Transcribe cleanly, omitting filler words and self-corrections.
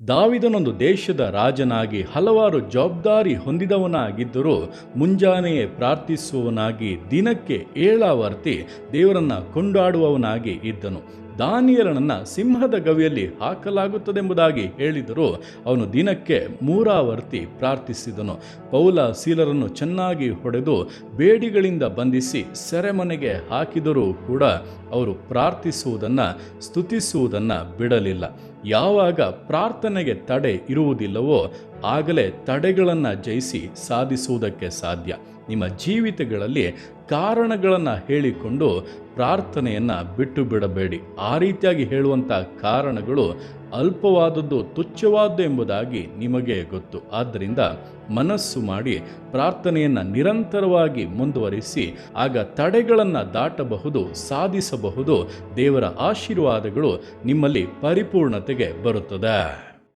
ದಾವೀದನೊಂದು ದೇಶದ ರಾಜನಾಗಿ ಹಲವಾರು ಜವಾಬ್ದಾರಿ ಹೊಂದಿದವನಾಗಿದ್ದರೂ ಮುಂಜಾನೆಯೇ ಪ್ರಾರ್ಥಿಸುವವನಾಗಿ ದಿನಕ್ಕೆ 7 ಆವರ್ತಿ ದೇವರನ್ನು ಕೊಂಡಾಡುವವನಾಗಿ ಇದ್ದನು. ದಾನಿಯೇಲನನ್ನು ಸಿಂಹದ ಗವಿಯಲ್ಲಿ ಹಾಕಲಾಗುತ್ತದೆಂಬುದಾಗಿ ಹೇಳಿದರೂ ಅವನು ದಿನಕ್ಕೆ 3 ಆವರ್ತಿ ಪ್ರಾರ್ಥಿಸಿದನು. ಪೌಲ ಸೀಲರನ್ನು ಚೆನ್ನಾಗಿ ಹೊಡೆದು ಬೇಡಿಗಳಿಂದ ಬಂಧಿಸಿ ಸೆರೆಮನೆಗೆ ಹಾಕಿದರೂ ಕೂಡ ಅವರು ಪ್ರಾರ್ಥಿಸುವುದನ್ನು, ಸ್ತುತಿಸುವುದನ್ನು ಬಿಡಲಿಲ್ಲ. ಯಾವಾಗ ಪ್ರಾರ್ಥನೆಗೆ ತಡೆ ಇರುವುದಿಲ್ಲವೋ ಆಗಲೇ ತಡೆಗಳನ್ನು ಜಯಿಸಿ ಸಾಧಿಸುವುದಕ್ಕೆ ಸಾಧ್ಯ. ನಿಮ್ಮ ಜೀವಿತಗಳಲ್ಲಿ ಕಾರಣಗಳನ್ನು ಹೇಳಿಕೊಂಡು ಪ್ರಾರ್ಥನೆಯನ್ನು ಬಿಟ್ಟು ಬಿಡಬೇಡಿ. ಆ ರೀತಿಯಾಗಿ ಹೇಳುವಂಥ ಕಾರಣಗಳು ಅಲ್ಪವಾದದ್ದು, ತುಚ್ಛವಾದ್ದು ಎಂಬುದಾಗಿ ನಿಮಗೆ ಗೊತ್ತು. ಆದ್ದರಿಂದ ಮನಸ್ಸು ಮಾಡಿ ಪ್ರಾರ್ಥನೆಯನ್ನು ನಿರಂತರವಾಗಿ ಮುಂದುವರಿಸಿ, ಆಗ ತಡೆಗಳನ್ನು ದಾಟಬಹುದು, ಸಾಧಿಸಬಹುದು. ದೇವರ ಆಶೀರ್ವಾದಗಳು ನಿಮ್ಮಲ್ಲಿ ಪರಿಪೂರ್ಣತೆಗೆ ಬರುತ್ತದೆ.